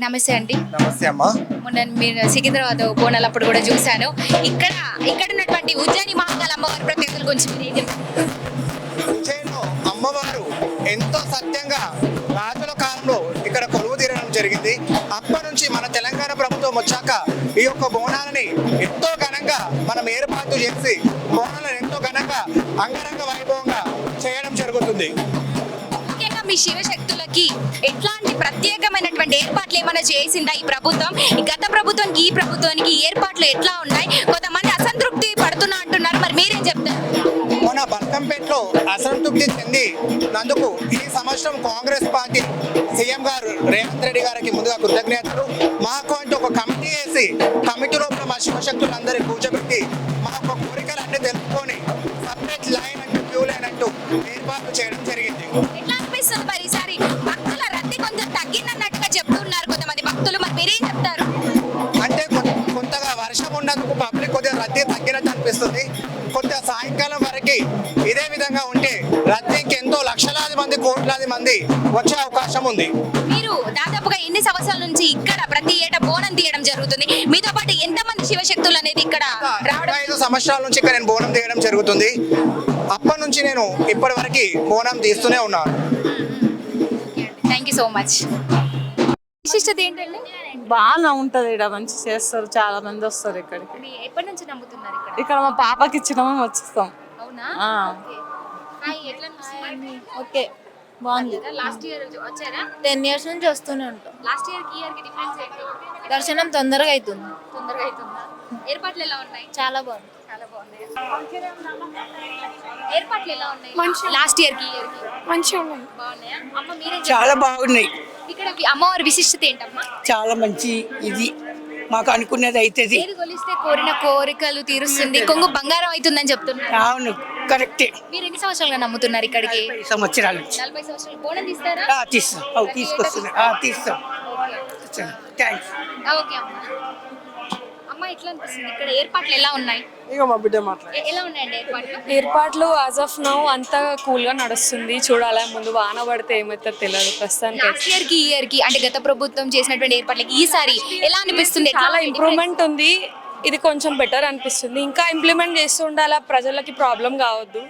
నమస్తే అండి. నమస్తే అమ్మా. మొన్న మీరు సికింద్రాబాద్ బోనాలప్పుడు కూడా చూశాను. ఇక్కడ ఇక్కడ ఉన్నటువంటి ఉజ్జయిని మహంకాళి అమ్మవారి ప్రత్యేకతల గురించి మీరు ఏం చెప్తారు? ఉజ్జయిన్లో అమ్మవారు ఎంతో సత్యంగా రాజుల కాలంలో ఇక్కడ కొలువు తీరడం జరిగింది. అప్పటి నుంచి మన తెలంగాణ ప్రభుత్వం వచ్చాక ఈ యొక్క బోనాలని ఎంతో ఘనంగా మనం ఏర్పాటు చేసి బోనాలను ఎంతో ఘనంగా అంగరంగ వైభవంగా చేయడం జరుగుతుంది. ముఖ్యంగా మీ శివశక్తులకి ఎట్లాంటి ప్రత్యేకమైనటువంటి ఏర్పాట్లు ఏమైనా చేసిందా ఈ ప్రభుత్వం? గత ప్రభుత్వానికి ఈ ప్రభుత్వానికి ఏర్పాట్లు ఎట్లా ఉన్నాయి? కొంతమంది అసంతృప్తి పడుతున్నా అంటున్నారు, మరి మీరేం చెప్తారు? మన బల్కంపేటలో అసంతృప్తి చెంది నందుకు ఈ సంవత్సరం కాంగ్రెస్ పార్టీ సీఎం గారు రేవంత్ రెడ్డి గారికి ముందుగా కృతజ్ఞతలు. మాకు అంటే ఒక కమిటీ వేసి కమిటీ లోపల మా శివశక్తులందరికీ కూర్చోబెట్టి మా యొక్క కోరికలన్నీ తెలుపుకొని సపరేట్ లైన్ అంటూ క్యూ లైన్ అంటూ ఏర్పాట్లు చేయడం జరిగింది. ఎట్లా అనిపిస్తుంది మరి ఈసారి భక్తుల రద్దీ కొంచెం తగ్గిందన్నట్టుగా చెప్తున్నారు కొంతమంది భక్తులు, మరి మీరేం చెప్తారు? అంటే కొంతగా వర్షం ఉన్నందుకు పబ్లిక్ కొద్దిగా రద్దీ తగ్గినట్టు అనిపిస్తుంది. కొద్దిగా సాయంకాలం వరకు ఇదే విధంగా ఉంటే రద్దీకి ఎంతో లక్షలాది మంది కోట్లాది మంది వచ్చే అవకాశం ఉంది. మీరు దాదాపుగా ఎన్ని సంవత్సరాల నుంచి ఇక్కడ ప్రతి ఏటా బోనం తీయడం జరుగుతుంది? మీతో పాటు ఎంతమంది శివశక్తులు అనేది ఇక్కడ రావడం? 5 సంవత్సరాల నుంచి ఇక్కడ నేను బోనం తీయడం జరుగుతుంది. అప్పటి నుంచి నేను ఇప్పటి వరకు బోనం తీస్తూనే ఉన్నాను. Thank you so much. విశిష్టత ఏంటండి? బాగా ఉంటది, ఇక్కడ మంచి చేస్తారు, చాలా మంది వస్తారు ఇక్కడికి. ఎప్పటి నుంచి నమ్ముతున్నారు ఇక్కడ? ఇక్కడ మా పాపకి ఇచ్చినామో వచ్చేస్తాం. అవునా? ఆ. హాయ్, ఎట్లా అనిపిస్తుంది? ఓకే, బాగుంది. లాస్ట్ ఇయర్ వచ్చారా? 10 years నుంచి వస్తూనే ఉంటాం. లాస్ట్ ఇయర్ కి ఇయర్ కి డిఫరెన్స్ ఏంటి? దర్శనం తొందరగా అవుతుంది. తొందరగా అవుతుందా? ఏర్పాట్లు ఎలా ఉన్నాయి? చాలా బాగుంది. చాలా బాగున్నాయి. ఏర్పాట్లు ఎలా ఉన్నాయి? లాస్ట్ ఇయర్ కి ఇయర్ కి మంచిగా ఉన్నాయి. బాగున్నాయా? అమ్మ మీరే చాలా బాగున్నాయి. ఇక్కడ అమ్మవారి విశిష్టత ఏంటమ్మా? చాలా మంచి ఇది మాకు అనుకున్నది అవుతుంది. ఏది కొలిస్తే కోరిన కోరికలు తీరుస్తుంది, కొంగు బంగారం అవుతుందని చెప్తున్నారు. అవును, కరెక్టే. మీరు ఎన్ని సంవత్సరాలుగా నమ్ముతున్నారు ఇక్కడికి? 40 సంవత్సరాల నుంచి 40 సంవత్సరాలు. బోనం తీస్తారా? తీస్తాం. తీసుకొస్తున్నా. తీస్తాం. థ్యాంక్స్. ఓకే అమ్మ. అమ్మ ఎట్లా అనిపిస్తుంది ఇక్కడ ఏర్పాట్లు ఎలా ఉన్నాయి? ఇక మా బిడ్డ మాట్లాడు. ఎలా ఉన్నాయండి ఏర్పాట్లు? ఏర్పాట్లు యాజ్ ఆఫ్ నౌ అంతా కూల్ గా నడుస్తుంది. చూడాలి, ముందు వాన పడితే ఏమైతే తెలియదు ప్రస్తుతానికి. లాస్ట్ ఇయర్ కి ఇయర్ కి అంటే గత ప్రభుత్వం చేసినటువంటి ఏర్పాట్లకి ఈసారి ఎలా అనిపిస్తుంది? చాలా ఇంప్రూవ్మెంట్ ఉంది. ఇది కొంచెం బెటర్ అనిపిస్తుంది. ఇంకా ఇంప్లిమెంట్ చేస్తూ ఉండాలా, ప్రజలకి ప్రాబ్లం కావద్దు.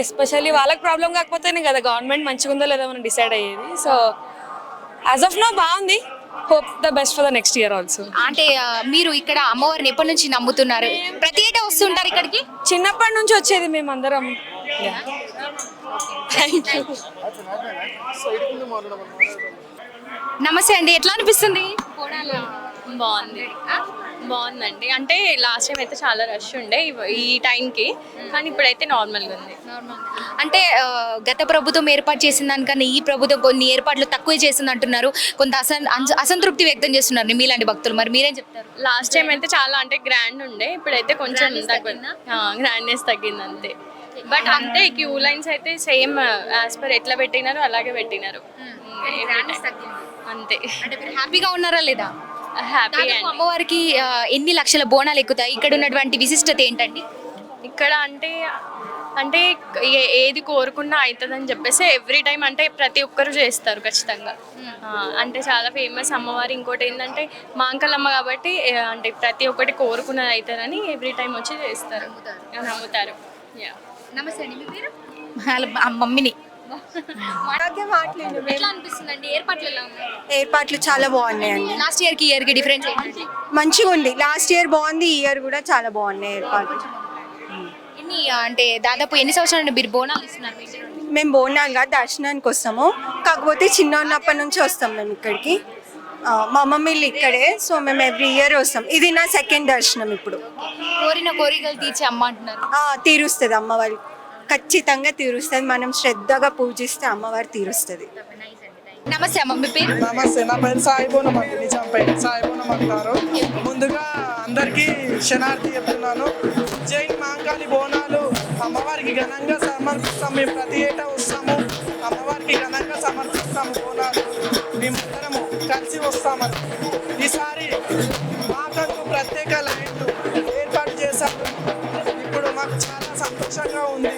ఎస్పెషల్లీ వాళ్ళకి ప్రాబ్లం కాకపోతేనే కదా గవర్నమెంట్ మంచిగా ఉందో లేదో మనం డిసైడ్ అయ్యేది. సో యాజ్ ఆఫ్ నౌ బాగుంది. Hope the best for the next year also. అంటే మీరు ఇక్కడ అమ్మవారిని ఎప్పటి నుంచి నమ్ముతున్నారు? ప్రతి ఏటా వస్తుంటారు ఇక్కడికి? చిన్నప్పటి నుంచి వచ్చేది మేమందరం. నమస్తే అండి, ఎట్లా అనిపిస్తుంది? బాగుంది, బాగుందండి. అంటే లాస్ట్ టైం అయితే చాలా రష్ ఉండే ఈ టైంకి, కానీ ఇప్పుడైతే నార్మల్గా ఉంది. అంటే గత ప్రభుత్వం ఏర్పాటు చేసిన దానికన్నా ఈ ప్రభుత్వం కొన్ని ఏర్పాట్లు తక్కువ చేసింది అంటున్నారు. కొంత అసంతృప్తి వ్యక్తం చేస్తున్నారు మీలాంటి భక్తులు, మరి మీరేం చెప్తారు? లాస్ట్ టైం అయితే చాలా అంటే గ్రాండ్ ఉండే, ఇప్పుడైతే కొంచెం గ్రాండ్నెస్ తగ్గింది అంతే. బట్ అంతే క్యూ లైన్స్ అయితే సేమ్ యాజ్ పర్ ఎట్లా పెట్టినారో అలాగే పెట్టినారు అంతే. అంటే మీరు హ్యాపీగా ఉన్నారా లేదా? హ్యాపీ. అమ్మవారికి ఎన్ని లక్షల బోనాలు ఎక్కుతాయి? ఇక్కడ ఉన్నటువంటి విశిష్టత ఏంటండి? ఇక్కడ అంటే అంటే ఏది కోరుకున్నా అవుతుందని చెప్పేసి ఎవ్రీ టైం అంటే ప్రతి ఒక్కరు చేస్తారు ఖచ్చితంగా. అంటే చాలా ఫేమస్ అమ్మవారి. ఇంకోటి ఏంటంటే మాంకలమ్మ కాబట్టి అంటే ప్రతి ఒక్కటి కోరుకున్నది అవుతుందని ఎవ్రీ టైం వచ్చి చేస్తారు, నమ్ముతారు. నమస్తే అండి, మీ పేరు? మమ్మీని. ఎట్లా అనిపిస్తుందండి ఏర్పాట్లు ఎలా ఉన్నాయి? ఏర్పాట్లు చాలా బాగున్నాయండి. లాస్ట్ ఇయర్ కి ఇయర్ కి డిఫరెన్స్ ఏంటండి? మంచిగా ఉంది. లాస్ట్ ఇయర్ బాగుంది, ఈ ఇయర్ కూడా చాలా బాగున్నాయి ఏర్పాట్లు. ఎన్ని అంటే దాదాపు ఎన్ని సంవత్సరాలు నుండి మీరు బోనాలు ఇస్తున్నారు మీ ఇంటి నుండి? మేము బోనాలుగా దర్శనానికి వస్తాము, కాకపోతే చిన్న ఉన్నప్పటి నుంచి వస్తాం మేము ఇక్కడికి. మా మమ్మీలు ఇక్కడే, సో మేము ఎవ్రీ ఇయర్ వస్తాం. ఇది నా సెకండ్ దర్శనం. ఇప్పుడు కోరిన కోరికలు తీర్చి అమ్మ అంటున్నారు. తీరుస్తుంది అమ్మవారి, ఖచ్చితంగా తీరుస్తుంది. మనం శ్రద్ధగా పూజిస్తే అమ్మవారు తీరుస్తుంది. నమస్తే అమ్మ, మీ పేరు? నమస్తే, నా పేరు సాయిబోనం అండి. నిజాంపేట సాయిబోనం అంటారు. ముందుగా అందరికీ శనార్థి చెప్తున్నాను. ఉజ్జయిని మహంకాళి బోనాలు అమ్మవారికి ఘనంగా సమర్పిస్తాము. మేము ప్రతి ఏటా వస్తాము, అమ్మవారికి ఘనంగా సమర్పిస్తాము బోనాలు. మేమందరము కలిసి వస్తామని. ఈసారి మాకంటూ ప్రత్యేక లైన్లు ఏర్పాటు చేశాము. ఇప్పుడు మాకు చాలా సంతోషంగా ఉంది.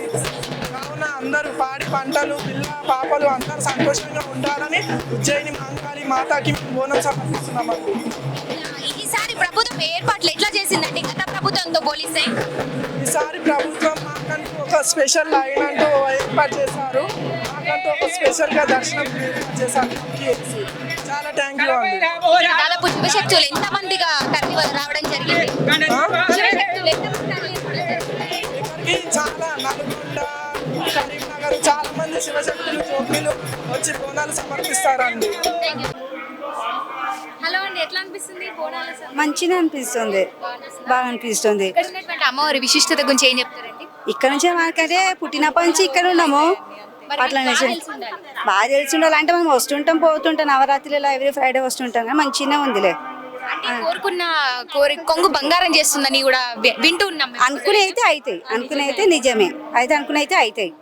కావున అందరూ పాడి పంటలు, పిల్ల పాపలు అందరూ సంతోషంగా ఉండాలని ఉజ్జయిని మహంకాళి మాతాకి బోనం సమర్పిస్తున్నామండి. ఈసారి ప్రభుత్వం ఏర్పాట్లు ఎట్లా చేసిందండి గత ప్రభుత్వంతో పోలిస్తే? ఈసారి ప్రభుత్వం మాకంటూ ఒక స్పెషల్ లైన్ అంటూ ఏర్పాటు చేశారు. మాకంటూ ఒక స్పెషల్గా దర్శనం ఏర్పాటు చేశారు. చాలా థ్యాంక్ యూ అండి. దాదాపు శివశక్తులు ఎంత మందిగా తరలి రావడం జరిగింది? శివశక్తులు ఎంతమంది తరలి రావడం జరిగింది? ఇక్కడికి చాలా నల్గొండ, కరీంనగర్ చాలా మంది శివశక్తులు జోగులు వచ్చి బోనాలు సమర్పిస్తారండి. హలో అండి, ఎట్లా అనిపిస్తుంది బోనాల సందర్భంగా? మంచిగా అనిపిస్తుంది, బాగా అనిపిస్తుంది. ఇక్కడ ఉన్నటువంటి అమ్మవారి విశిష్టత గురించి ఏం చెప్తారండి? ఇక్కడ నుంచే మనకదే పుట్టినప్పటి నుంచి ఇక్కడ ఉన్నాము. మరి అట్లా మీకు బాగా తెలిసి ఉండాలి. బాగా తెలిసి ఉండాలి అంటే మనం వస్తుంటాం పోతుంటాం, నవరాత్రిలో ఎవ్రీ ఫ్రైడే వస్తుంటాం కానీ మంచిగానే ఉందిలే. అంటే కోరుకున్న కొంగు బంగారం చేస్తుందని కూడా వింటూ ఉన్నాం మేము. అనుకునే అయితే అవుతాయి, అనుకునే అయితే నిజమే అయితే, అనుకునే అయితే అవుతాయి,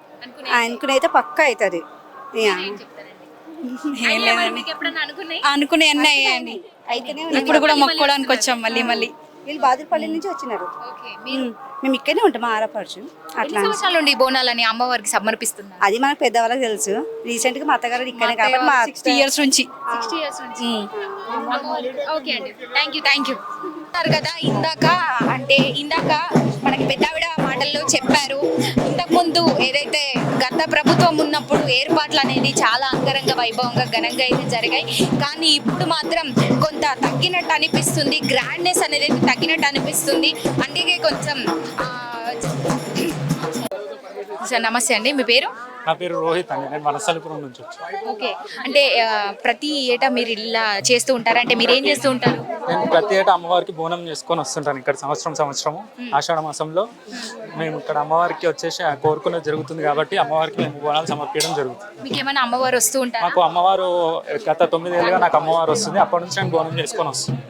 అనుకునే అయితే పక్కా అవుతుంది. అయ్యా, మరి మీకు ఎప్పుడన్నా అనుకున్నాయి? అనుకునే అన్నీ అయ్యాయండి. అయితేనే ఇప్పుడు కూడా మొక్కోడానికి వచ్చాం మళ్ళీ. వీళ్ళు బాదుపల్లి నుంచి వచ్చినారు. ఓకే. మేము ఇక్కడనే ఉంటాం ఆరపరచు ఎన్ని అట్లా. సంవత్సరాల నుండి ఈ బోనాలని అమ్మవారికి సమర్పిస్తున్నారు? అది మనకు పెద్దవాళ్ళకి తెలుసు. రీసెంట్ గా మా అత్తగారు ఇక్కడే కాబట్టి మా 60 years నుంచి 60 years నుంచి. ఓకే అండి, థ్యాంక్ యూ కదా. ఇందాక మనకి పెద్దావిడ మాటల్లో చెప్పారు, ఇంతకుముందు ఏదైతే గత ప్రభుత్వం ఉన్నప్పుడు ఏర్పాట్లు అనేది చాలా అంగరంగ వైభవంగా ఘనంగా అయితే జరిగాయి. కానీ ఇప్పుడు మాత్రం కొంత తగ్గినట్టు అనిపిస్తుంది, గ్రాండ్నెస్ అనేది అయితే తగ్గినట్టు అనిపిస్తుంది. అందుకే కొంచెం సార్ నమస్తే అండి, మీ పేరు? నా పేరు రోహిత్ అండి, నేను వనస్థలిపురం నుంచి వచ్చాను. ఓకే, అంటే ప్రతి ఏటా మీరు ఇలా చేస్తూ ఉంటారు, అంటే మీరు ఏం చేస్తూ ఉంటారు? నేను ప్రతి ఏటా అమ్మవారికి బోనం చేసుకొని వస్తుంటాను ఇక్కడ సంవత్సరము ఆషాఢ మాసంలో. మేము ఇక్కడ అమ్మవారికి వచ్చేసి కోరుకునేది జరుగుతుంది కాబట్టి అమ్మవారికి మేము బోనాలు సమర్పించడం జరుగుతుంది. మీకు ఏమైనా అమ్మవారు వస్తూ ఉంటారు? మాకు అమ్మవారు గత 9 ఏళ్ళుగా నాకు అమ్మవారు వస్తుంది, అప్పటి నుంచి నేను బోనం చేసుకొని వస్తుంది.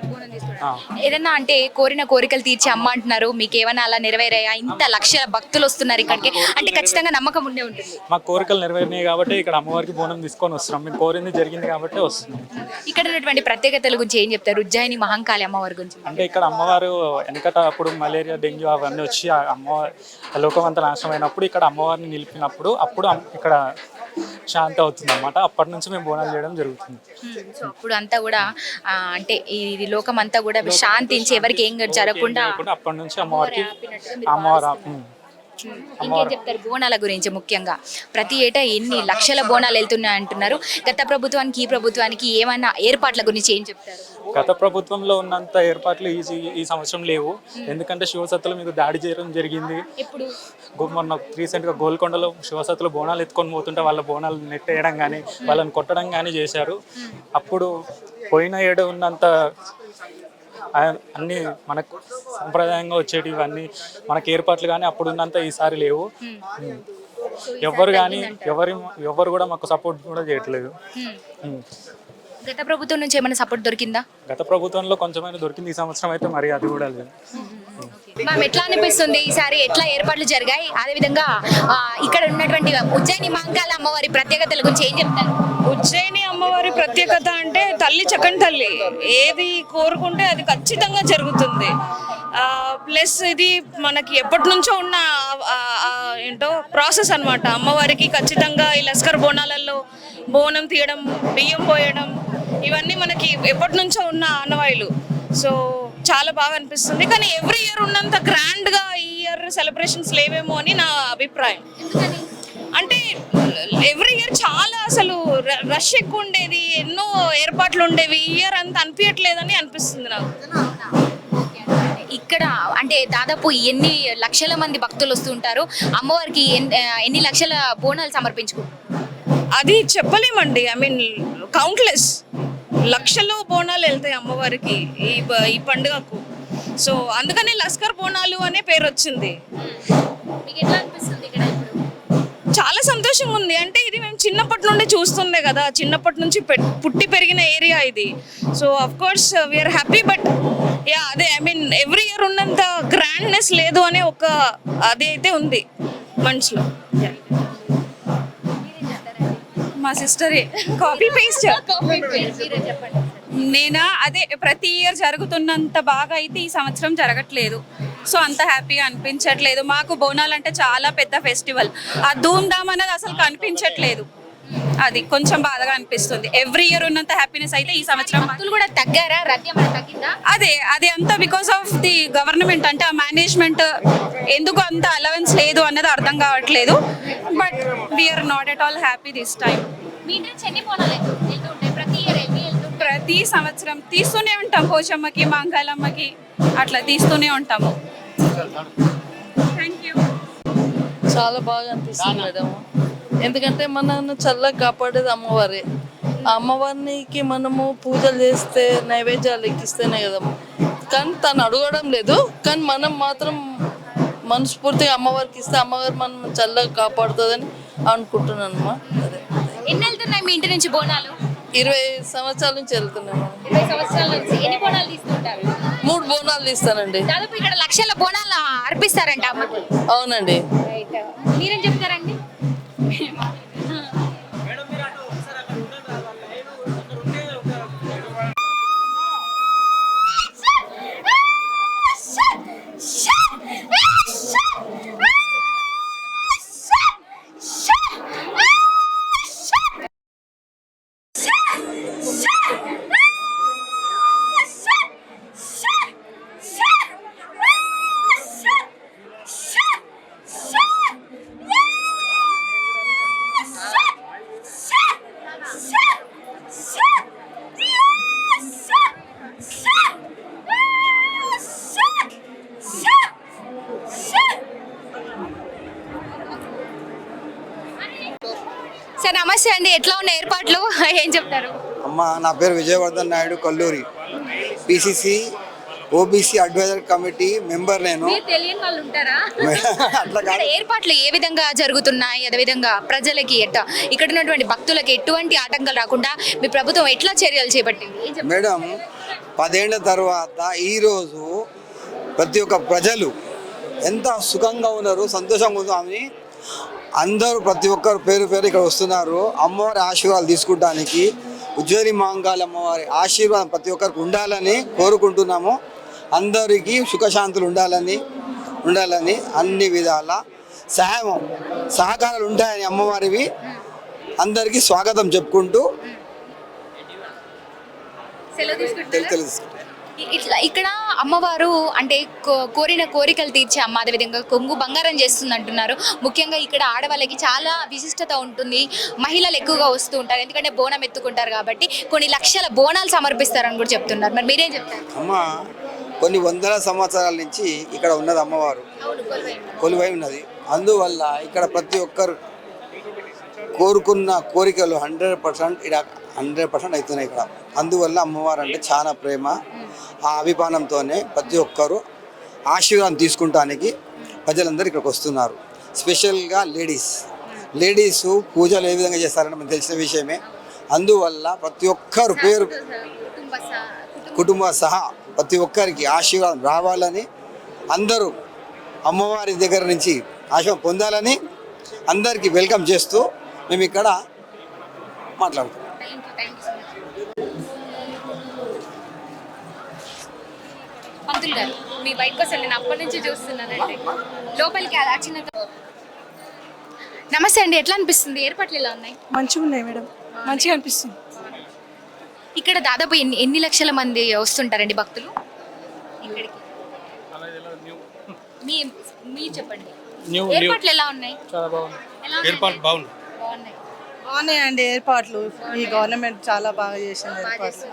ఏదన్నా అంటే కోరిన కోరికలు తీర్చి అమ్మ అంటున్నారు, మీకు ఏమైనా అలా నెరవేరాయా? ఇంత లక్షల భక్తులు వస్తున్నారు ఇక్కడికి, అంటే ఖచ్చితంగా నమ్మకం ఉండే ఉంటుంది. మా కోరికలు నెరవేరినాయి కాబట్టి ఇక్కడ అమ్మవారికి బోనం తీసుకొని వస్తున్నాం. మేము కోరింది జరిగింది కాబట్టి వస్తున్నాం. ఇక్కడ ఉన్నటువంటి ప్రత్యేకతల గురించి ఏం చెప్తారు? ఉజ్జయిని మహంకాళి అమ్మవారి గురించి. అంటే ఇక్కడ అమ్మవారు వెనకట అప్పుడు మలేరియా, డెంగ్యూ అవన్నీ వచ్చి అమ్మవారి లోకమంతా నాశనం అయినప్పుడు ఇక్కడ అమ్మవారిని నిలిపినప్పుడు అప్పుడు ఇక్కడ శాంతి అవుతుంది అన్నమాట. అప్పటి నుంచి మేము బోనాలు చేయడం జరుగుతుంది. సో అప్పుడు అంతా కూడా అంటే ఈ లోకం అంతా కూడా శాంతించి ఎవరికి ఏం జరగకుండా అప్పటి నుంచి అమ్మవారికి అమ్మవారు ఇంకేం చెప్తారు బోనాల గురించి? ముఖ్యంగా ప్రతి ఏటా ఎన్ని లక్షల బోనాలు వెళ్తున్నాయి అంటున్నారు. గత ప్రభుత్వానికి ఈ ప్రభుత్వానికి ఏమైనా ఏర్పాట్ల గురించి ఏం చెప్తారు? గత ప్రభుత్వంలో ఉన్నంత ఏర్పాట్లు ఈ సంవత్సరం లేవు. ఎందుకంటే శివసత్తుల మీద దాడి చేయడం జరిగింది. ఇప్పుడు మొన్న రీసెంట్గా గోల్కొండలో శివసత్తులు బోనాలు ఎత్తుకొని పోతుంటే వాళ్ళ బోనాలు నెట్టేయడం కానీ వాళ్ళని కొట్టడం కానీ చేశారు. అప్పుడు పోయిన ఏడు ఉన్నంత అన్నీ మనకు సంప్రదాయంగా వచ్చేటివి అన్నీ మనకు ఏర్పాట్లు కానీ అప్పుడు ఉన్నంత ఈసారి లేవు. ఎవరు కూడా మాకు సపోర్ట్ కూడా చేయట్లేదు. గత ప్రభుత్వం నుంచి ఏమైనా సపోర్ట్ దొరికిందా? గత ప్రభుత్వంలో కొంచెమైనా దొరికింది, ఈ సంవత్సరం అయితే మరి అది కూడా లేదు. మ్యామ్, ఎట్లా అనిపిస్తుంది ఈసారి? ఎట్లా ఏర్పాట్లు జరిగాయి? అదేవిధంగా ఇక్కడ ఉన్నటువంటి ఉజ్జయిని మహంకాళి అమ్మవారి ప్రత్యేకతల గురించి ఏం చెప్తారు? ఉజ్జయిని అమ్మవారి ప్రత్యేకత అంటే తల్లి చక్కని తల్లి, ఏది కోరుకుంటే అది ఖచ్చితంగా జరుగుతుంది. ప్లస్ ఇది మనకి ఎప్పటి నుంచో ఉన్న ఏంటో ప్రాసెస్ అన్నమాట. అమ్మవారికి ఖచ్చితంగా ఈ లస్కర్ బోనాలలో బోనం తీయడం, బియ్యం పోయడం, ఇవన్నీ మనకి ఎప్పటి నుంచో ఉన్న ఆనవాయిలు. సో చాలా బాగా అనిపిస్తుంది. కానీ ఎవ్రీ ఇయర్ ఉన్నంత గ్రాండ్గా ఈ ఇయర్ సెలబ్రేషన్స్ లేవేమో అని నా అభిప్రాయం. అంటే ఎవ్రీ ఇయర్ చాలా అసలు రష్ ఎక్కువ ఉండేది, ఎన్నో ఏర్పాట్లు ఉండేవి. ఈ ఇయర్ అంత అనిపించట్లేదని అనిపిస్తుంది నాకు. ఇక్కడ అంటే దాదాపు ఎన్ని లక్షల మంది భక్తులు వస్తుంటారు అమ్మవారికి? ఎన్ని లక్షల బోనాలు సమర్పించుకుంటారు? అది చెప్పలేమండి. ఐ మీన్ కౌంట్లెస్ లక్షల్లో బోనాలు వెళ్తాయి అమ్మవారికి ఈ పండుగకు. సో అందుకని లస్కర్ బోనాలు అనే పేరు వచ్చింది. మీకు ఎట్లా అనిపిస్తుంది ఇక్కడ ఇప్పుడు? చాలా సంతోషంగా ఉంది. అంటే ఇది మేము చిన్నప్పటి నుండి చూస్తుండే కదా, చిన్నప్పటి నుంచి పుట్టి పెరిగిన ఏరియా ఇది. So of course we're happy. But yeah, అదే ఐ మీన్ ఎవ్రీ ఇయర్ ఉన్నంత గ్రాండ్నెస్ లేదు అనే ఒక అది అయితే ఉంది మనసులో. మా సిస్టరే కాపీ పేస్ట్. చెప్పండి. నేనా అదే ప్రతి ఇయర్ జరుగుతున్నంత బాగా అయితే ఈ సంవత్సరం జరగట్లేదు. సో అంత హ్యాపీగా అనిపించట్లేదు. మాకు బోనాలు అంటే చాలా పెద్ద ఫెస్టివల్, ఆ ధూమ్ ధామ్ అనేది అసలు కనిపించట్లేదు. అది కొంచెం బాధగా అనిపిస్తుంది. ఎవ్రీ ఇయర్ ఉన్నంత హ్యాపీనెస్ అయితే ఈ సంవత్సరం భక్తులు కూడా తగ్గారా, రద్దీ ఏమైనా తగ్గిందా? అది అంతా బికాస్ ఆఫ్ ది గవర్నమెంట్, అంటే ఆ మేనేజ్మెంట్ ఎందుకు అంత అలవెన్స్ లేదు అన్నది అర్థం కావట్లేదు. But we are not at all happy this time. మీ ఇంటి నుంచి ఎన్ని బోనాలు వెళ్తూ ఉంటాయి ప్రతి ఇయర్? ఎన్ని వెళ్తుంటాయి? ప్రతి సంవత్సరం తీస్తూనే ఉంటాం, పోచమ్మకి మాంకాలమ్మకి అట్లా తీస్తూనే ఉంటాము. Thank you. చాలా బాగా అనిపిస్తుంది మేడం, ఎందుకంటే మనల్ని చల్లగా కాపాడేది అమ్మవారే. ఆ అమ్మవారికి మనము పూజలు చేస్తే నైవేద్యాలు ఎక్కిస్తేనే కదా, కానీ తను అడగడం లేదు, కానీ మనం మాత్రం మనస్ఫూర్తిగా అమ్మవారికి ఇస్తే అమ్మవారు మనం చల్లగా కాపాడుతుందని అనుకుంటున్నాను అమ్మా. అదే ఎన్ని వెళ్తున్నాయి మీ ఇంటి నుంచి బోనాలు? 20 సంవత్సరాల నుంచి వెళ్తున్నాము. 20 సంవత్సరాల నుంచి ఎన్ని బోనాలు తీసుకుంటారు? 3 బోనాలు తీస్తానండి. దాదాపు ఇక్కడ లక్షల బోనాలు అర్పిస్తారంట అమ్మకి. అవునండి. మీరేం చెప్తారండి? సార్ నమస్తే అండి, ఎట్లా ఉన్న ఏర్పాట్లు ఏం చెప్తారు? అమ్మ, నా పేరు Vijayavardhan Naidu, Kalluri PCC OBC advisor committee member నేను. మీరు తెలియని వాళ్ళు ఉంటారా? అట్లా ఇక్కడ ఏర్పాట్లు ఏ విధంగా జరుగుతున్నాయి, అదే విధంగా ప్రజలకి ఇక్కడ ఉన్నటువంటి భక్తులకి ఎటువంటి ఆటంకాలు రాకుండా మీ ప్రభుత్వం ఎట్లా చర్యలు చేపట్టింది? ఏం చెప్తారు? మేడం, 10 ఏళ్ల తర్వాత ఈరోజు ప్రతి ఒక్క ప్రజలు ఎంత సుఖంగా ఉన్నారు, సంతోషంగా ఉందో అని అందరూ ప్రతి ఒక్కరు పేరు పేరు ఇక్కడ వస్తున్నారు. అమ్మవారి ఆశీర్వాదాలు తీసుకుంటానికి, ఉజ్వలి మాంకాళి అమ్మవారి ఆశీర్వాదం ప్రతి ఒక్కరికి ఉండాలని కోరుకుంటున్నాము. అందరికీ సుఖశాంతులు ఉండాలని అన్ని విధాల సహకారాలు ఉంటాయని అమ్మవారివి అందరికీ స్వాగతం చెప్పుకుంటూ తెలుసు. ఇట్లా ఇక్కడ అమ్మవారు అంటే కోరిన కోరికలు తీర్చే అమ్మ, అదేవిధంగా కొంగు బంగారం చేస్తుంది అంటున్నారు. ముఖ్యంగా ఇక్కడ ఆడవాళ్ళకి చాలా విశిష్టత ఉంటుంది, మహిళలు ఎక్కువగా వస్తూ ఉంటారు, ఎందుకంటే బోనం ఎత్తుకుంటారు కాబట్టి కొన్ని లక్షల బోనాలు సమర్పిస్తారని కూడా చెప్తున్నారు. మరి మీరేం చెప్తారు? అమ్మ, కొన్ని వందల సంవత్సరాల నుంచి ఇక్కడ ఉన్నది అమ్మవారు, కొలువై ఉన్నది. అందువల్ల ఇక్కడ ప్రతి ఒక్కరు కోరుకున్న కోరికలు 100% అవుతున్నాయి ఇక్కడ. అందువల్ల అమ్మవారు అంటే చాలా ప్రేమ. ఆ అభిమానంతోనే ప్రతి ఒక్కరు ఆశీర్వాదం తీసుకుంటానికి ప్రజలందరూ ఇక్కడికి వస్తున్నారు. స్పెషల్గా లేడీస్ పూజలు ఏ విధంగా చేస్తారని మనకు తెలిసిన విషయమే. అందువల్ల ప్రతి ఒక్కరు పేరు కుటుంబ సహా ప్రతి ఒక్కరికి ఆశీర్వాదం రావాలని, అందరూ అమ్మవారి దగ్గర నుంచి ఆశీర్వాదం పొందాలని అందరికీ వెల్కమ్ చేస్తూ మేము ఇక్కడ మాట్లాడుతున్నాం. పంతులు గారు, మీ బయటకు వస్తే నేను అప్పటి నుంచి చూస్తున్నానండి, లోపలికి చిన్న. నమస్తే అండి, ఎట్లా అనిపిస్తుంది? ఏర్పాట్లు ఎలా ఉన్నాయి? మంచిగా ఉన్నాయి మేడం, మంచిగా అనిపిస్తుంది. ఇక్కడ దాదాపు ఎన్ని లక్షల మంది వస్తుంటారండి భక్తులు ఇక్కడికి? మీ చెప్పండి, ఏర్పాట్లు ఎలా ఉన్నాయి? బాగున్నాయండి ఏర్పాట్లు. ఈ గవర్నమెంట్ చాలా బాగా చేసింది ఏర్పాట్లు.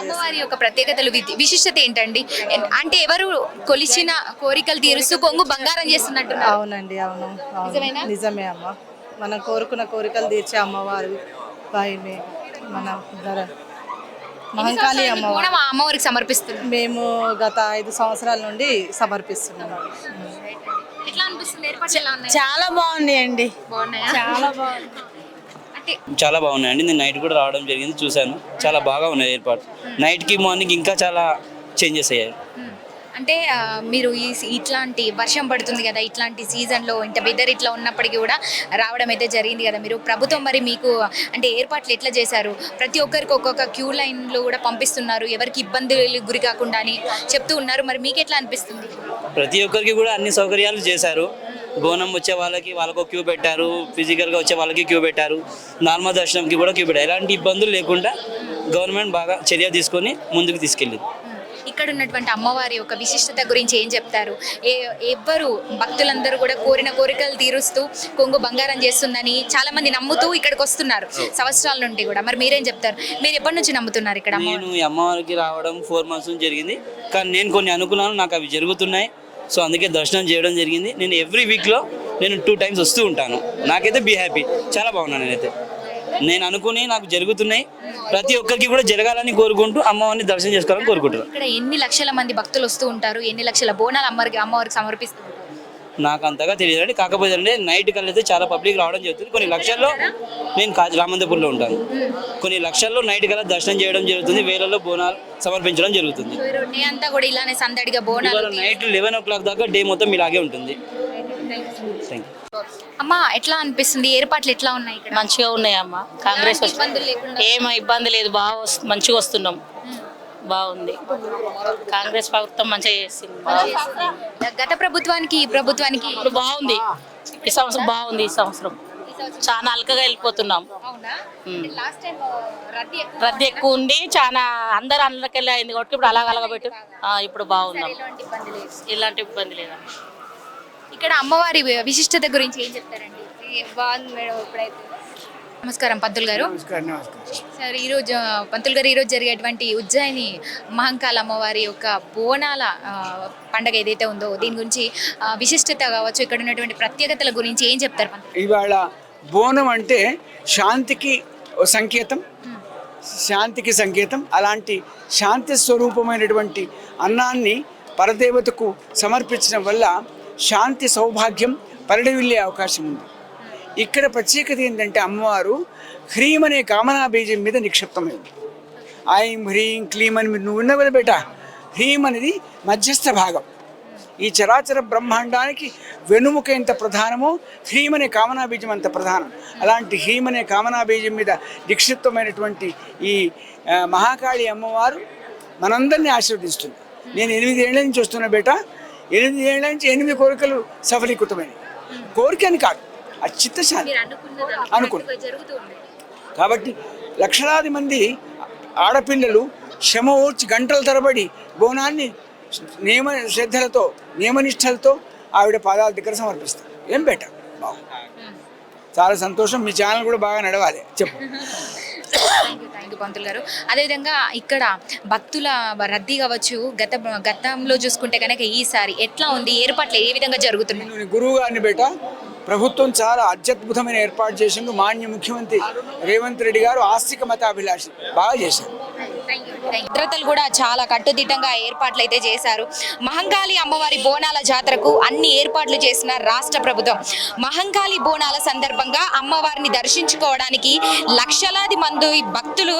అమ్మవారి యొక్క ప్రత్యేకతలు, విశిష్టత ఏంటండి? అంటే ఎవరు కొలిచిన కోరికలు తీరుస్తూ కొంగు బంగారం చేస్తున్నట్టు? అవునండి, అవును, నిజమే అమ్మ. మనం కోరుకున్న కోరికలు తీర్చే అమ్మవారు మన మహంకాళి అమ్మవారికి సమర్పిస్తున్నాం. మేము గత 5 సంవత్సరాల నుండి సమర్పిస్తున్నాము. చాలా బాగున్నాయండి, చాలా బాగున్నాయండి. నేను నైట్ కూడా రావడం జరిగింది, చూశాను. చాలా బాగా ఉన్నాయి ఏర్పాటు. నైట్కి మార్నింగ్ ఇంకా చాలా చేంజెస్ అయ్యాయి. అంటే మీరు ఇట్లాంటి వర్షం పడుతుంది కదా, ఇట్లాంటి సీజన్లో ఇంత వెదర్ ఇట్లా ఉన్నప్పటికీ కూడా రావడం అయితే జరిగింది కదా. మీరు ప్రభుత్వం మరి మీకు అంటే ఏర్పాట్లు ఎట్లా చేశారు? ప్రతి ఒక్కరికి ఒక్కొక్క క్యూ లైన్లో కూడా పంపిస్తున్నారు, ఎవరికి ఇబ్బందులు గురి కాకుండా అని చెప్తూ ఉన్నారు. మరి మీకు ఎట్లా అనిపిస్తుంది? ప్రతి ఒక్కరికి కూడా అన్ని సౌకర్యాలు చేశారు. బోనం వచ్చే వాళ్ళకు క్యూ పెట్టారు, ఫిజికల్గా వచ్చే వాళ్ళకి క్యూ పెట్టారు, నార్మల్ దర్శనంకి కూడా క్యూ పెట్టారు. ఎలాంటి ఇబ్బందులు లేకుండా గవర్నమెంట్ బాగా చర్య తీసుకొని ముందుకు తీసుకెళ్ళింది. ఇక్కడ ఉన్నటువంటి అమ్మవారి యొక్క విశిష్టత గురించి ఏం చెప్తారు? ఎవ్వరు భక్తులందరూ కూడా కోరిన కోరికలు తీరుస్తూ కొంగు బంగారం చేస్తుందని చాలా మంది నమ్ముతూ ఇక్కడికి వస్తున్నారు సంవత్సరాల నుండి కూడా. మరి మీరేం చెప్తారు? మీరు ఎప్పటి నుంచి నమ్ముతున్నారు ఇక్కడ? నేను ఈ అమ్మవారికి రావడం 4 months నుంచి జరిగింది, కానీ నేను కొన్ని అనుకున్నాను, నాకు అవి జరుగుతున్నాయి. సో అందుకే దర్శనం చేయడం జరిగింది. నేను ఎవ్రీ వీక్లో నేను 2 times వస్తూ ఉంటాను. నాకైతే బీ హ్యాపీ, చాలా బాగున్నాను. నేనైతే నేను అనుకుని నాకు జరుగుతున్నాయి, ప్రతి ఒక్కరికి కూడా జరగాలని కోరుకుంటూ అమ్మవారిని దర్శనం చేసుకోవాలని కోరుకుంటున్నాను. ఇక్కడ ఎన్ని లక్షల మంది భక్తులు వస్తూ ఉంటారు? ఎన్ని లక్షల బోనాలు అమ్మవారికి సమర్పిస్తారు? నాకు అంతగా తెలియదండి, కాకపోతే అంటే నైట్ కల్లా అయితే చాలా పబ్లిక్ రావడం జరుగుతుంది. కొన్ని లక్షల్లో నేను రామంతపూర్లో ఉంటాను, కొన్ని లక్షల్లో నైట్ కల్లా దర్శనం చేయడం జరుగుతుంది, వేలలో బోనాలు సమర్పించడం జరుగుతుంది. అంతా కూడా ఇలానే సందడిగా బోనాలు నైట్ 11 o'clock దాకా డే మొత్తం ఇలాగే ఉంటుంది. Thank you. అమ్మా, ఎట్లా అనిపిస్తుంది? ఏర్పాట్లు ఎట్లా ఉన్నాయి ఇక్కడ? మంచిగా ఉన్నాయి అమ్మ. కాంగ్రెస్ ఏమో ఇబ్బంది లేదు, బాగా మంచిగా వస్తున్నాం, బాగుంది. కాంగ్రెస్ ప్రభుత్వం మంచిగా చేసింది. గత ప్రభుత్వానికి ఈ ప్రభుత్వానికి ఇప్పుడు బాగుంది. ఈ సంవత్సరం బాగుంది. ఈ సంవత్సరం చాలా అల్కగా వెళ్ళిపోతున్నాం. రద్దీ ఎక్కువ ఉంది, చాలా అందరు అందులోకెళ్ళి అయింది కాబట్టి ఇప్పుడు అలాగ పెట్టు ఇప్పుడు బాగున్నాం, ఎలాంటి ఇబ్బంది లేదా. ఇక్కడ అమ్మవారి విశిష్టత గురించి ఏం చెప్తారండి? బాగుంది మేడం. ఇప్పుడైతే నమస్కారం పంతులు గారు. సార్, ఈరోజు పంతులు గారు ఈరోజు జరిగేటువంటి ఉజ్జయిని మహంకాళ అమ్మవారి యొక్క బోనాల పండగ ఏదైతే ఉందో దీని గురించి విశిష్టత కావచ్చు, ఇక్కడ ఉన్నటువంటి ప్రత్యేకతల గురించి ఏం చెప్తారు? ఇవాళ బోనం అంటే శాంతికి సంకేతం, శాంతికి సంకేతం. అలాంటి శాంతి స్వరూపమైనటువంటి అన్నాన్ని పరదేవతకు సమర్పించడం వల్ల శాంతి సౌభాగ్యం పరిడవిల్లే అవకాశం ఉంది. ఇక్కడ ప్రత్యేకత ఏంటంటే అమ్మవారు హ్రీం అనే కామనా బీజం మీద నిక్షిప్తమైంది. ఐం హ్రీం క్లీం అని నువ్వు ఉన్నవే బేట. హ్రీం అనేది మధ్యస్థ భాగం. ఈ చరాచర బ్రహ్మాండానికి వెనుముక ఎంత ప్రధానమో హ్రీం అనే కామనా బీజం అంత ప్రధానం. అలాంటి హ్రీం అనే కామనా బీజం మీద నిక్షిప్తమైనటువంటి ఈ మహాకాళి అమ్మవారు మనందరినీ ఆశీర్వదిస్తుంది. నేను 8 ఏళ్ల నుంచి వస్తున్నా బేట. 8 ఏళ్ల నుంచి 8 కోరికలు సఫలీకృతమైనవి. కోరిక అని కాదు, అది చిత్తశాంతి అనుకున్నా. కాబట్టి లక్షలాది మంది ఆడపిల్లలు శ్రమ ఓర్చి గంటల తరబడి బోనాన్ని నియమ శ్రద్ధలతో నియమనిష్టలతో ఆవిడ పాదాల దగ్గర సమర్పిస్తారు. ఏం బెటర్, బాగుంది, చాలా సంతోషం. మీ ఛానల్ కూడా బాగా నడవాలి. చెప్పు. థ్యాంక్ యూ పంతులు గారు. అదేవిధంగా ఇక్కడ భక్తుల రద్దీ కావచ్చు, గతంలో చూసుకుంటే కనుక ఈసారి ఎట్లా ఉంది? ఏర్పాట్లు ఏ విధంగా జరుగుతున్నాయి? గురువు గారిని బేట ప్రభుత్వం చాలా అత్యద్భుతమైన ఏర్పాటు చేసిండు. మాన్య ముఖ్యమంత్రి రేవంత్ రెడ్డి గారు ఆస్తిక మతాభిలాషి బాగా చేశారు. భద్రతలు కూడా చాలా కట్టుదిట్టంగా ఏర్పాట్లు అయితే చేశారు. మహంకాళి అమ్మవారి బోనాల జాతరకు అన్ని ఏర్పాట్లు చేసిన రాష్ట్ర ప్రభుత్వం. మహంకాళి బోనాల సందర్భంగా అమ్మవారిని దర్శించుకోవడానికి లక్షలాది మంది భక్తులు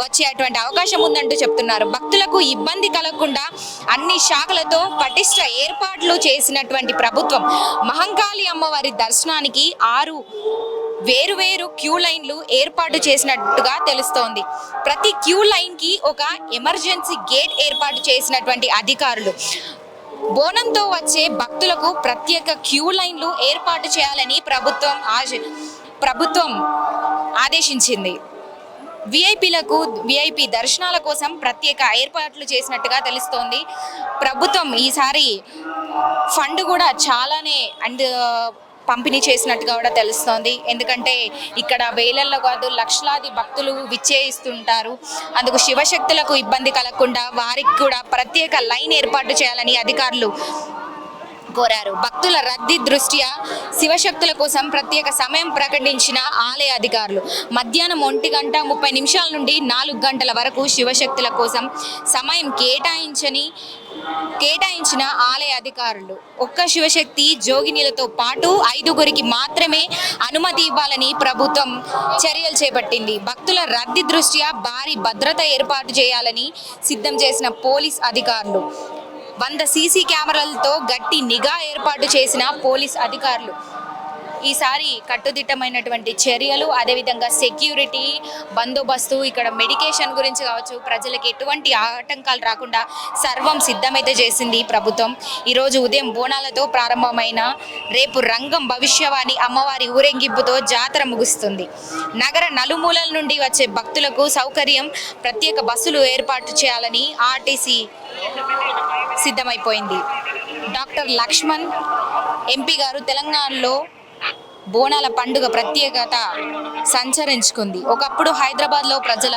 వచ్చేటువంటి అవకాశం ఉందంటూ చెప్తున్నారు. భక్తులకు ఇబ్బంది కలగకుండా అన్ని శాఖలతో పటిష్ట ఏర్పాట్లు చేసినటువంటి ప్రభుత్వం మహంకాళి అమ్మవారి దర్శనానికి 6 వేరు క్యూ లైన్లు ఏర్పాటు చేసినట్టుగా తెలుస్తోంది. ప్రతి క్యూ లైన్ కి ఒక ఎమర్జెన్సీ గేట్ ఏర్పాటు చేసినటువంటి అధికారులు బోనంతో వచ్చే భక్తులకు ప్రత్యేక క్యూ లైన్లు ఏర్పాటు చేయాలని ప్రభుత్వం ఆదేశించింది. విఐపి దర్శనాల కోసం ప్రత్యేక ఏర్పాట్లు చేసినట్టుగా తెలుస్తోంది. ప్రభుత్వం ఈసారి ఫండ్ కూడా చాలానే పంపిణీ చేసినట్టుగా కూడా తెలుస్తోంది. ఎందుకంటే ఇక్కడ వేలల్లో కాదు లక్షలాది భక్తులు విచ్చేయిస్తుంటారు. అందుకు శివశక్తులకు ఇబ్బంది కలగకుండా వారికి కూడా ప్రత్యేక లైన్ ఏర్పాటు చేయాలని అధికారులు కోరారు. భక్తుల రద్దీ దృష్ట్యా శివశక్తుల కోసం ప్రత్యేక సమయం ప్రకటించిన ఆలయ అధికారులు మధ్యాహ్నం 1:30 నుండి 4 గంటల వరకు శివశక్తుల కోసం సమయం కేటాయించిన ఆలయ అధికారులు ఒక్క శివశక్తి జోగినీలతో పాటు 5గురికి మాత్రమే అనుమతి ఇవ్వాలని ప్రభుత్వం చర్యలు చేపట్టింది. భక్తుల రద్దీ దృష్ట్యా భారీ భద్రత ఏర్పాటు చేయాలని సిద్ధం చేసిన పోలీస్ అధికారులు 100 సీసీ కెమెరాలతో గట్టి నిఘా ఏర్పాటు చేసిన పోలీస్ అధికారులు ఈసారి కట్టుదిట్టమైనటువంటి చర్యలు, అదేవిధంగా సెక్యూరిటీ బందోబస్తు, ఇక్కడ మెడికేషన్ గురించి కావచ్చు, ప్రజలకు ఎటువంటి ఆటంకాలు రాకుండా సర్వం సిద్ధమైతే చేసింది ప్రభుత్వం. ఈరోజు ఉదయం బోనాలతో ప్రారంభమైన రేపు రంగం భవిష్యవాణి అమ్మవారి ఊరేగింపుతో జాతర ముగుస్తుంది. నగర నలుమూలల నుండి వచ్చే భక్తులకు సౌకర్యం ప్రత్యేక బస్సులు ఏర్పాటు చేయాలని ఆర్టీసీ సిద్ధమైపోయింది. డాక్టర్ లక్ష్మణ్ ఎంపీ గారు తెలంగాణలో బోనాల పండుగ ప్రత్యేకత సంచరించుకుంది. ఒకప్పుడు హైదరాబాద్లో ప్రజల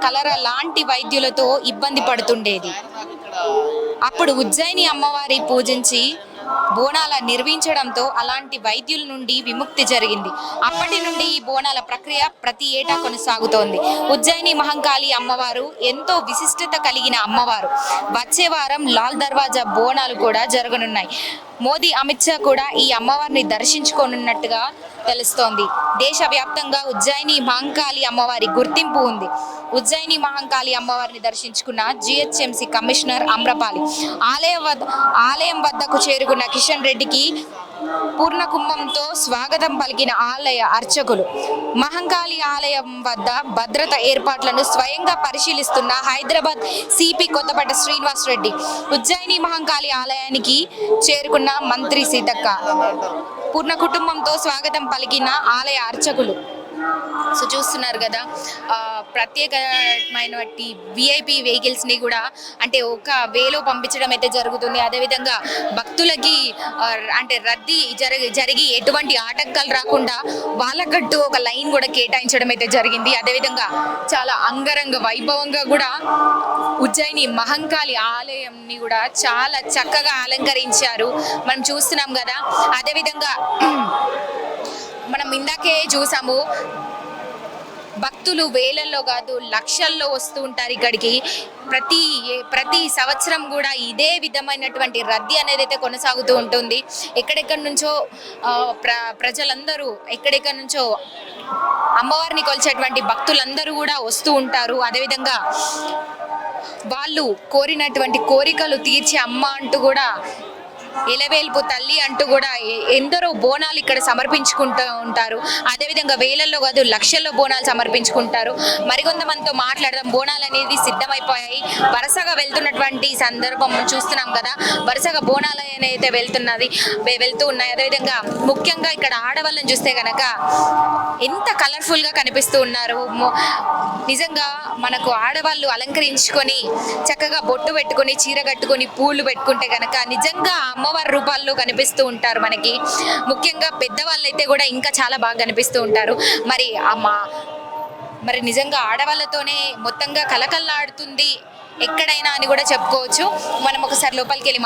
కలర లాంటి వైద్యులతో ఇబ్బంది పడుతుండేది. అప్పుడు ఉజ్జయిని అమ్మవారి పూజించి బోనాల నిర్వహించడంతో అలాంటి వైద్యుల నుండి విముక్తి జరిగింది. అప్పటి నుండి ఈ బోనాల ప్రక్రియ ప్రతి ఏటా కొనసాగుతోంది. ఉజ్జయిని మహంకాళి అమ్మవారు ఎంతో విశిష్టత కలిగిన అమ్మవారు. వచ్చే వారం లాల్ దర్వాజా బోనాలు కూడా జరగనున్నాయి. మోదీ, అమిత్ షా కూడా ఈ అమ్మవారిని దర్శించుకోనున్నట్టుగా తెలుస్తోంది. దేశవ్యాప్తంగా ఉజ్జయిని మహంకాళి అమ్మవారి గుర్తింపు ఉంది. ఉజ్జయిని మహంకాళి అమ్మవారిని దర్శించుకున్న జిహెచ్ఎంసీ కమిషనర్ అమ్రపాలి ఆలయం వద్దకు చేరుకున్న కిషన్ రెడ్డికి పూర్ణకుంభంతో స్వాగతం పలికిన ఆలయ అర్చకులు. మహంకాళి ఆలయం వద్ద భద్రత ఏర్పాట్లను స్వయంగా పరిశీలిస్తున్న హైదరాబాద్ సిపి కొత్తపేట శ్రీనివాస్ రెడ్డి, ఉజ్జయిని మహంకాళి ఆలయానికి చేరుకున్న మంత్రి సీతక్క పూర్ణ కుటుంబంతో స్వాగతం పలికిన ఆలయ అర్చకులు. సో చూస్తున్నారు కదా, ప్రత్యేకమైనటువంటి విఐపి వెహికల్స్ని కూడా అంటే ఒక వేలో పంపించడం అయితే జరుగుతుంది. అదేవిధంగా భక్తులకి అంటే రద్దీ జరిగి ఎటువంటి ఆటంకాలు రాకుండా వాళ్ళకట్టు ఒక లైన్ కూడా కేటాయించడం అయితే జరిగింది. అదేవిధంగా చాలా అంగరంగ వైభవంగా కూడా ఉజ్జయిని మహంకాళి ఆలయంని కూడా చాలా చక్కగా అలంకరించారు. మనం చూస్తున్నాం కదా. అదేవిధంగా మనం ఇందాకే చూసాము, భక్తులు వేలల్లో కాదు లక్షల్లో వస్తూ ఉంటారు ఇక్కడికి. ప్రతి సంవత్సరం కూడా ఇదే విధమైనటువంటి రద్దీ అనేది అయితే కొనసాగుతూ ఉంటుంది. ఎక్కడెక్కడి నుంచో ప్రజలందరూ ఎక్కడెక్కడి నుంచో అమ్మవారిని కొలిచేటువంటి భక్తులందరూ కూడా వస్తూ ఉంటారు. అదేవిధంగా వాళ్ళు కోరినటువంటి కోరికలు తీర్చే అమ్మ అంటూ కూడా, ఎలవేల్పు తల్లి అంటూ కూడా ఎందరో బోనాలు ఇక్కడ సమర్పించుకుంటూ ఉంటారు. అదేవిధంగా వేలల్లో కాదు లక్షల్లో బోనాలు సమర్పించుకుంటారు. మరికొంతమందితో మాట్లాడదాం. బోనాలు అనేది సిద్ధమైపోయాయి. వరుసగా వెళ్తున్నటువంటి సందర్భం చూస్తున్నాం కదా. వరుసగా బోనాలు అయితే వెళ్తూ ఉన్నాయి. అదేవిధంగా ముఖ్యంగా ఇక్కడ ఆడవాళ్ళని చూస్తే కనుక ఎంత కలర్ఫుల్గా కనిపిస్తూ ఉన్నారు. నిజంగా మనకు ఆడవాళ్ళు అలంకరించుకొని చక్కగా బొట్టు పెట్టుకొని చీర కట్టుకొని పూలు పెట్టుకుంటే కనుక నిజంగా అమ్మవారి రూపాల్లో కనిపిస్తూ ఉంటారు మనకి. ముఖ్యంగా పెద్దవాళ్ళు అయితే కూడా ఇంకా చాలా బాగా కనిపిస్తూ ఉంటారు. మరి నిజంగా ఆడవాళ్ళతోనే మొత్తంగా కలకల్లాడుతుంది ఎక్కడైనా అని కూడా చెప్పుకోవచ్చు. మనం ఒకసారి లోపలికి వెళ్ళి